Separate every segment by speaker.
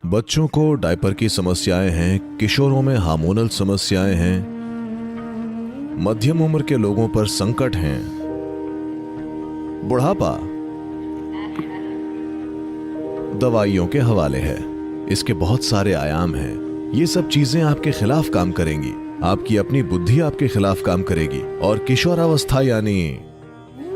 Speaker 1: बच्चों को डायपर की समस्याएं हैं, किशोरों में हार्मोनल समस्याएं हैं, मध्यम उम्र के लोगों पर संकट हैं, बुढ़ापा दवाइयों के हवाले है। इसके बहुत सारे आयाम हैं। ये सब चीजें आपके खिलाफ काम करेंगी, आपकी अपनी बुद्धि आपके खिलाफ काम करेगी। और किशोरावस्था यानी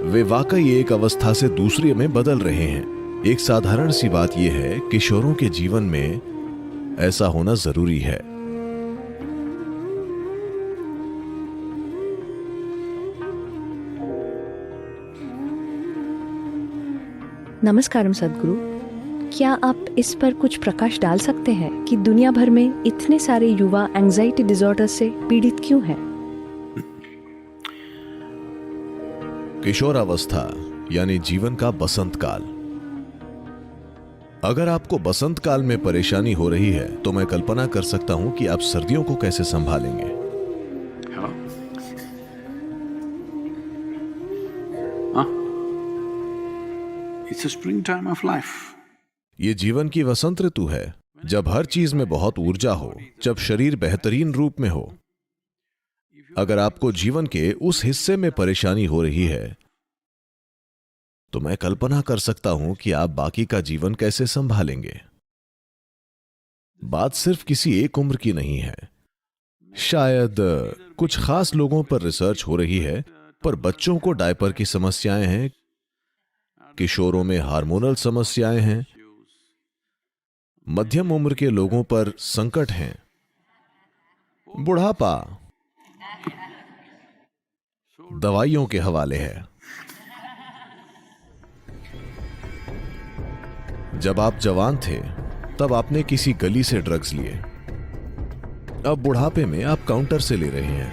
Speaker 1: वे वाकई एक अवस्था से दूसरी में बदल रहे हैं। एक साधारण सी बात यह है, किशोरों के जीवन में ऐसा होना जरूरी है।
Speaker 2: नमस्कारम सद्गुरु, क्या आप इस पर कुछ प्रकाश डाल सकते हैं कि दुनिया भर में इतने सारे युवा एंजाइटी डिसऑर्डर से पीड़ित क्यों हैं?
Speaker 1: किशोरावस्था यानी जीवन का बसंत काल। अगर आपको बसंत काल में परेशानी हो रही है तो मैं कल्पना कर सकता हूं कि आप सर्दियों को कैसे संभालेंगे।
Speaker 3: It's a springtime of life.
Speaker 1: ये जीवन की वसंत ऋतु है, जब हर चीज में बहुत ऊर्जा हो, जब शरीर बेहतरीन रूप में हो। अगर आपको जीवन के उस हिस्से में परेशानी हो रही है तो मैं कल्पना कर सकता हूं कि आप बाकी का जीवन कैसे संभालेंगे। बात सिर्फ किसी एक उम्र की नहीं है। शायद कुछ खास लोगों पर रिसर्च हो रही है, पर बच्चों को डायपर की समस्याएं हैं, किशोरों में हार्मोनल समस्याएं हैं, मध्यम उम्र के लोगों पर संकट हैं, बुढ़ापा दवाइयों के हवाले है। जब आप जवान थे तब आपने किसी गली से ड्रग्स लिए, अब बुढ़ापे में आप काउंटर से ले रहे हैं।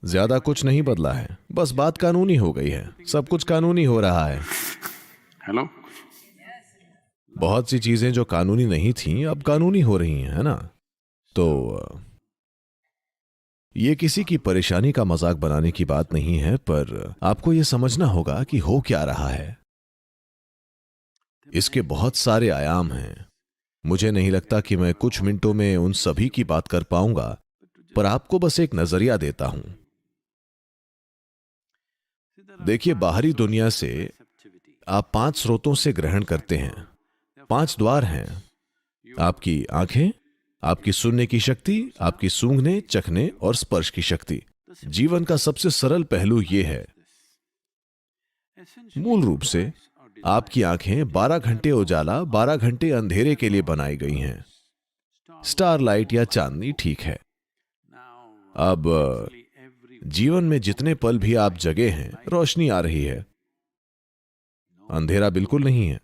Speaker 1: ज्यादा कुछ नहीं बदला है, बस बात कानूनी हो गई है। सब कुछ कानूनी हो रहा है।
Speaker 3: Hello?
Speaker 1: बहुत सी चीजें जो कानूनी नहीं थीं अब कानूनी हो रही हैं, है ना? तो ये किसी की परेशानी का मजाक बनाने की बात नहीं है, पर आपको यह समझना होगा कि हो क्या रहा है। इसके बहुत सारे आयाम हैं। मुझे नहीं लगता कि मैं कुछ मिनटों में उन सभी की बात कर पाऊंगा, पर आपको बस एक नजरिया देता हूं। देखिए, बाहरी दुनिया से आप 5 स्रोतों से ग्रहण करते हैं। 5 द्वार हैं। आपकी आंखें, आपकी सुनने की शक्ति, आपकी सूंघने, चखने और स्पर्श की शक्ति। जीवन का सबसे सरल पहलू यह है, मूल रूप से आपकी आंखें 12 घंटे उजाला, 12 घंटे अंधेरे के लिए बनाई गई हैं। स्टारलाइट या चांदनी ठीक है। अब जीवन में जितने पल भी आप जगे हैं, रोशनी आ रही है, अंधेरा बिल्कुल नहीं है।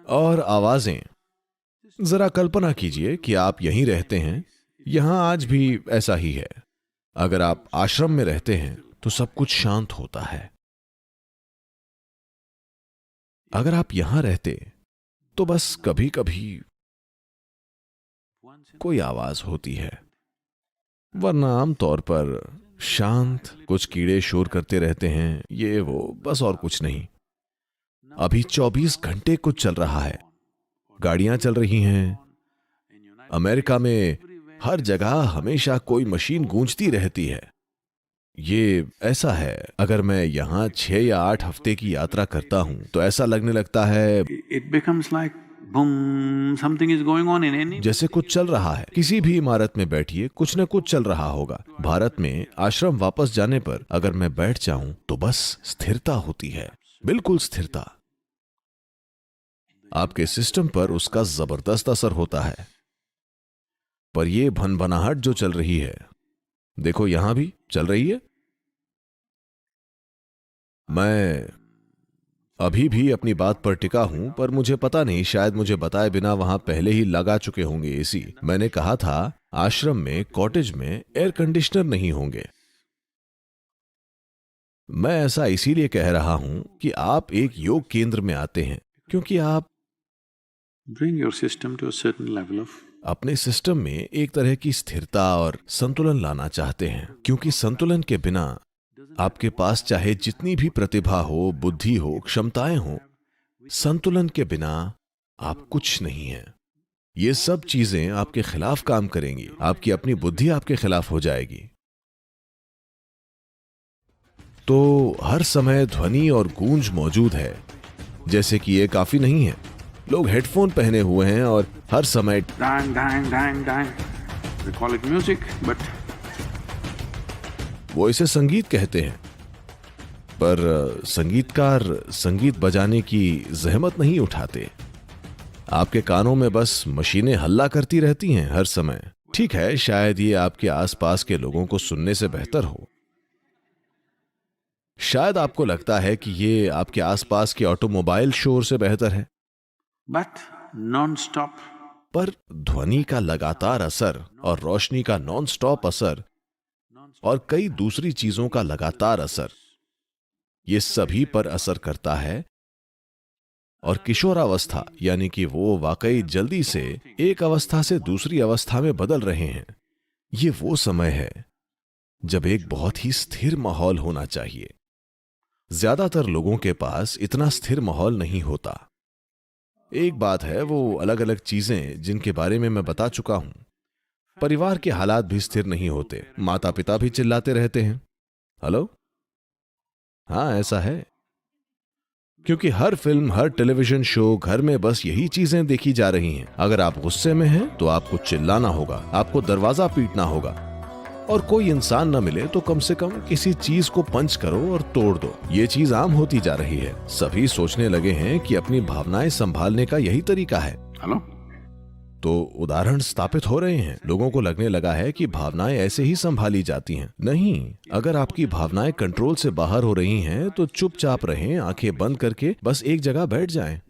Speaker 1: और आवाजें, जरा कल्पना कीजिए कि आप यहीं रहते हैं। यहां आज भी ऐसा ही है। अगर आप आश्रम में रहते हैं तो सब कुछ शांत होता है। अगर आप यहां रहते तो बस कभी कभी कोई आवाज होती है, वरना आमतौर पर शांत। कुछ कीड़े शोर करते रहते हैं, ये वो, बस और कुछ नहीं। अभी 24 घंटे कुछ चल रहा है। गाड़ियां चल रही हैं। अमेरिका में हर जगह हमेशा कोई मशीन गूंजती रहती है। ये ऐसा है, अगर मैं यहां 6 या 8 हफ्ते की यात्रा करता हूं तो ऐसा लगने लगता है
Speaker 3: It becomes like boom, something is going on in any.
Speaker 1: जैसे कुछ चल रहा है। किसी भी इमारत में बैठिए, कुछ न कुछ चल रहा होगा। भारत में आश्रम वापस जाने पर अगर मैं बैठ जाऊं तो बस स्थिरता होती है, बिल्कुल स्थिरता। आपके सिस्टम पर उसका जबरदस्त असर होता है। पर यह भनभनाहट जो चल रही है, देखो यहां भी चल रही है। मैं अभी भी अपनी बात पर टिका हूं, पर मुझे पता नहीं, शायद मुझे बताए बिना वहां पहले ही लगा चुके होंगे एसी। मैंने कहा था आश्रम में, कॉटेज में एयर कंडीशनर नहीं होंगे। मैं ऐसा इसीलिए कह रहा हूं कि आप एक योग केंद्र में आते हैं क्योंकि आप
Speaker 3: Bring your system to a certain level of.
Speaker 1: अपने सिस्टम में एक तरह की स्थिरता और संतुलन लाना चाहते हैं, क्योंकि संतुलन के बिना आपके पास चाहे जितनी भी प्रतिभा हो, बुद्धि हो, क्षमताएं हो, संतुलन के बिना आप कुछ नहीं हैं। ये सब चीजें आपके खिलाफ काम करेंगी, आपकी अपनी बुद्धि आपके खिलाफ हो जाएगी। तो हर समय ध्वनि और गूंज मौजूद है। जैसे कि ये काफी नहीं है, लोग हेडफोन पहने हुए हैं और हर समय
Speaker 3: Dang, dang, dang, dang. They call it music, but
Speaker 1: वो इसे संगीत कहते हैं। पर संगीतकार संगीत बजाने की जहमत नहीं उठाते। आपके कानों में बस मशीनें हल्ला करती रहती हैं हर समय। ठीक है, शायद ये आपके आसपास के लोगों को सुनने से बेहतर हो। शायद आपको लगता है कि ये आपके आसपास के ऑटोमोबाइल शोर से बेहतर है।
Speaker 3: non-stop.
Speaker 1: पर ध्वनि का लगातार असर और रोशनी का नॉन स्टॉप असर और कई दूसरी चीजों का लगातार असर, ये सभी पर असर करता है। और किशोरावस्था यानी कि वो वाकई जल्दी से एक अवस्था से दूसरी अवस्था में बदल रहे हैं, ये वो समय है जब एक बहुत ही स्थिर माहौल होना चाहिए। ज्यादातर लोगों के पास इतना स्थिर माहौल नहीं होता। एक बात है वो अलग अलग चीजें जिनके बारे में मैं बता चुका हूं। परिवार के हालात भी स्थिर नहीं होते, माता पिता भी चिल्लाते रहते हैं। हेलो, हाँ ऐसा है, क्योंकि हर फिल्म, हर टेलीविजन शो, घर में बस यही चीजें देखी जा रही हैं। अगर आप गुस्से में हैं तो आपको चिल्लाना होगा, आपको दरवाजा पीटना होगा, और कोई इंसान न मिले तो कम से कम किसी चीज को पंच करो और तोड़ दो। ये चीज आम होती जा रही है। सभी सोचने लगे हैं कि अपनी भावनाएं संभालने का यही तरीका है।
Speaker 3: Hello?
Speaker 1: तो उदाहरण स्थापित हो रहे हैं। लोगों को लगने लगा है कि भावनाएं ऐसे ही संभाली जाती हैं। नहीं, अगर आपकी भावनाएं कंट्रोल से बाहर हो रही हैं तो चुपचाप रहें, आंखें बंद करके बस एक जगह बैठ जाएं।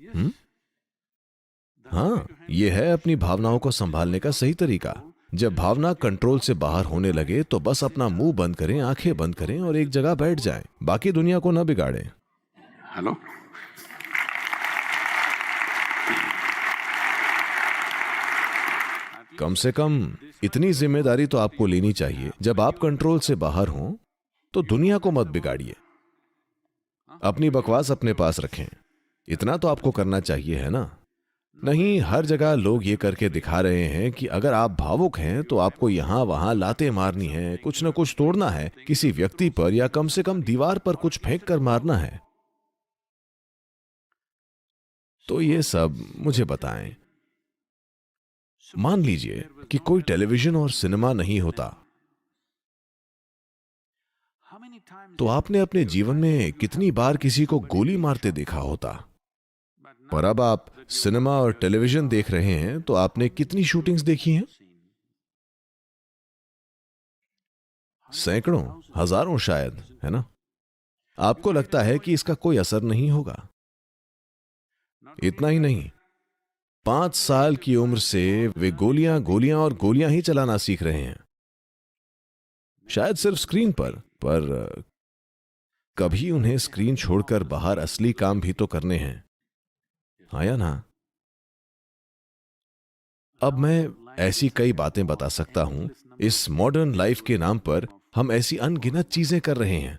Speaker 1: हाँ, यह है अपनी भावनाओं को संभालने का सही तरीका। जब भावना कंट्रोल से बाहर होने लगे तो बस अपना मुंह बंद करें, आंखें बंद करें और एक जगह बैठ जाएं। बाकी दुनिया को न बिगाड़ें।
Speaker 3: Hello?
Speaker 1: कम से कम इतनी जिम्मेदारी तो आपको लेनी चाहिए, जब आप कंट्रोल से बाहर हों तो दुनिया को मत बिगाड़िए। अपनी बकवास अपने पास रखें, इतना तो आपको करना चाहिए, है ना? नहीं, हर जगह लोग ये करके दिखा रहे हैं कि अगर आप भावुक हैं तो आपको यहां वहां लातें मारनी है, कुछ न कुछ तोड़ना है, किसी व्यक्ति पर या कम से कम दीवार पर कुछ फेंक कर मारना है। तो ये सब मुझे बताएं। मान लीजिए कि कोई टेलीविजन और सिनेमा नहीं होता, तो आपने अपने जीवन में कितनी बार किसी को गोली मारते देखा होता। पर अब आप सिनेमा और टेलीविजन देख रहे हैं तो आपने कितनी शूटिंग्स देखी हैं? सैकड़ों, हजारों शायद, है ना? आपको लगता है कि इसका कोई असर नहीं होगा। इतना ही नहीं, 5 साल की उम्र से वे गोलियां गोलियां और गोलियां ही चलाना सीख रहे हैं, शायद सिर्फ स्क्रीन पर कभी उन्हें स्क्रीन छोड़कर बाहर असली काम भी तो करने हैं, हाँ या ना? अब मैं ऐसी कई बातें बता सकता हूं। इस मॉडर्न लाइफ के नाम पर हम ऐसी अनगिनत चीजें कर रहे हैं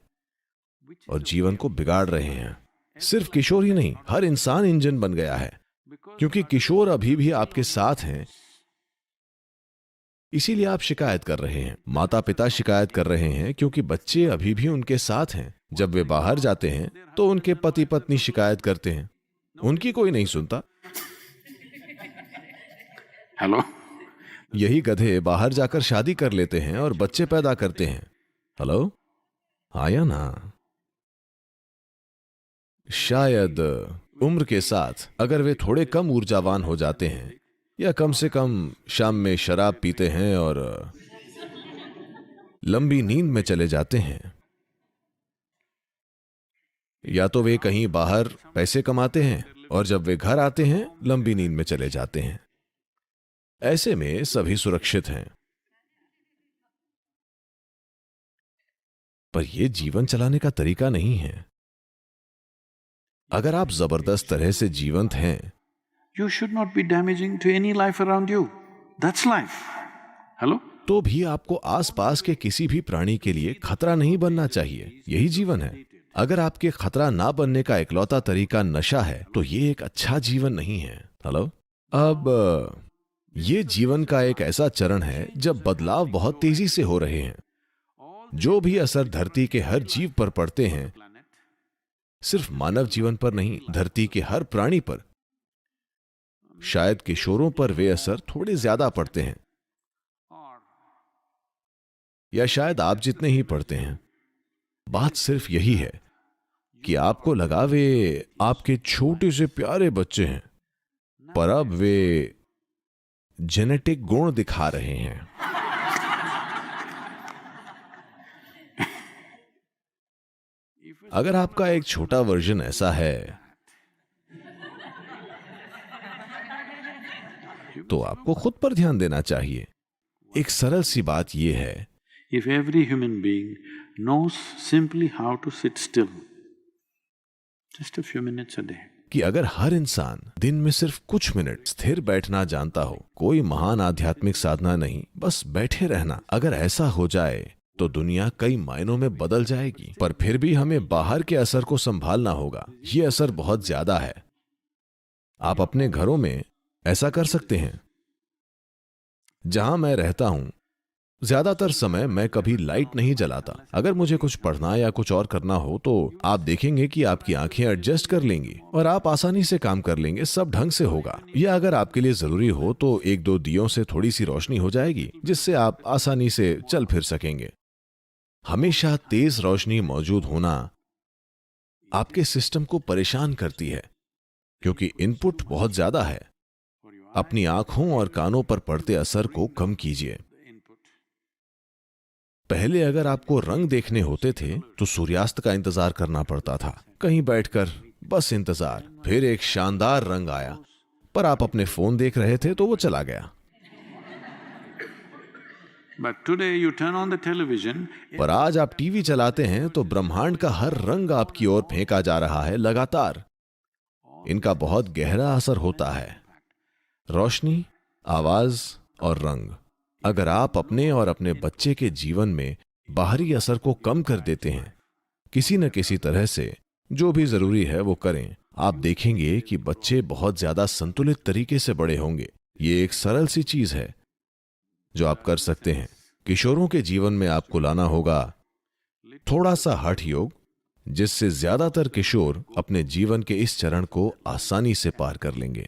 Speaker 1: और जीवन को बिगाड़ रहे हैं। सिर्फ किशोर ही नहीं, हर इंसान इंजन बन गया है, क्योंकि किशोर अभी भी आपके साथ हैं, इसीलिए आप शिकायत कर रहे हैं। माता पिता शिकायत कर रहे हैं क्योंकि बच्चे अभी भी उनके साथ हैं। जब वे बाहर जाते हैं तो उनके पति पत्नी शिकायत करते हैं, उनकी कोई नहीं सुनता।
Speaker 3: Hello?
Speaker 1: यही गधे बाहर जाकर शादी कर लेते हैं और बच्चे पैदा करते हैं। हेलो, हाँ या ना? शायद उम्र के साथ अगर वे थोड़े कम ऊर्जावान हो जाते हैं या कम से कम शाम में शराब पीते हैं और लंबी नींद में चले जाते हैं, या तो वे कहीं बाहर पैसे कमाते हैं और जब वे घर आते हैं लंबी नींद में चले जाते हैं। ऐसे में सभी सुरक्षित हैं। पर यह जीवन चलाने का तरीका नहीं है। अगर आप जबरदस्त तरह से जीवंत हैं,
Speaker 3: You should not be damaging to any life around you. That's life. Hello?
Speaker 1: तो भी आपको आसपास के किसी भी प्राणी के लिए खतरा नहीं बनना चाहिए। यही जीवन है। अगर आपके खतरा ना बनने का इकलौता तरीका नशा है तो ये एक अच्छा जीवन नहीं है। हेलो। अब ये जीवन का एक ऐसा चरण है जब बदलाव बहुत तेजी से हो रहे हैं। जो भी असर धरती के हर जीव पर पड़ते हैं, सिर्फ मानव जीवन पर नहीं, धरती के हर प्राणी पर, शायद किशोरों पर वे असर थोड़े ज्यादा पड़ते हैं, या शायद आप जितने ही पड़ते हैं। बात सिर्फ यही है कि आपको लगा वे आपके छोटे से प्यारे बच्चे हैं, पर अब वे जेनेटिक गुण दिखा रहे हैं। अगर आपका एक छोटा वर्जन ऐसा है तो आपको खुद पर ध्यान देना चाहिए। एक सरल सी बात यह है,
Speaker 3: If every human being knows simply how to sit still, just a few minutes a day,
Speaker 1: कि अगर हर इंसान दिन में सिर्फ कुछ मिनट स्थिर बैठना जानता हो, कोई महान आध्यात्मिक साधना नहीं, बस बैठे रहना, अगर ऐसा हो जाए तो दुनिया कई मायनों में बदल जाएगी। पर फिर भी हमें बाहर के असर को संभालना होगा। ये असर बहुत ज्यादा है। आप अपने घरों में ऐसा कर सकते हैं। जहां मैं रहता हूं, ज्यादातर समय मैं कभी लाइट नहीं जलाता। अगर मुझे कुछ पढ़ना या कुछ और करना हो तो आप देखेंगे कि आपकी आंखें एडजस्ट कर लेंगी और आप आसानी से काम कर लेंगे, सब ढंग से होगा। या अगर आपके लिए जरूरी हो तो एक दो दियों से थोड़ी सी रोशनी हो जाएगी, जिससे आप आसानी से चल फिर सकेंगे। हमेशा तेज रोशनी मौजूद होना आपके सिस्टम को परेशान करती है, क्योंकि इनपुट बहुत ज्यादा है। अपनी आंखों और कानों पर पड़ते असर को कम कीजिए। पहले अगर आपको रंग देखने होते थे तो सूर्यास्त का इंतजार करना पड़ता था, कहीं बैठकर बस इंतजार। फिर एक शानदार रंग आया, पर आप अपने फोन देख रहे थे तो वो चला गया।
Speaker 3: but today you turn on the television,
Speaker 1: पर आज आप टीवी चलाते हैं तो ब्रह्मांड का हर रंग आपकी ओर फेंका जा रहा है लगातार। इनका बहुत गहरा असर होता है। रोशनी, आवाज और रंग। अगर आप अपने और अपने बच्चे के जीवन में बाहरी असर को कम कर देते हैं, किसी न किसी तरह से, जो भी जरूरी है वो करें, आप देखेंगे कि बच्चे बहुत ज्यादा संतुलित तरीके से बड़े होंगे। ये एक सरल सी चीज है जो आप कर सकते हैं। किशोरों के जीवन में आपको लाना होगा थोड़ा सा हठ योग, जिससे ज्यादातर किशोर अपने जीवन के इस चरण को आसानी से पार कर लेंगे।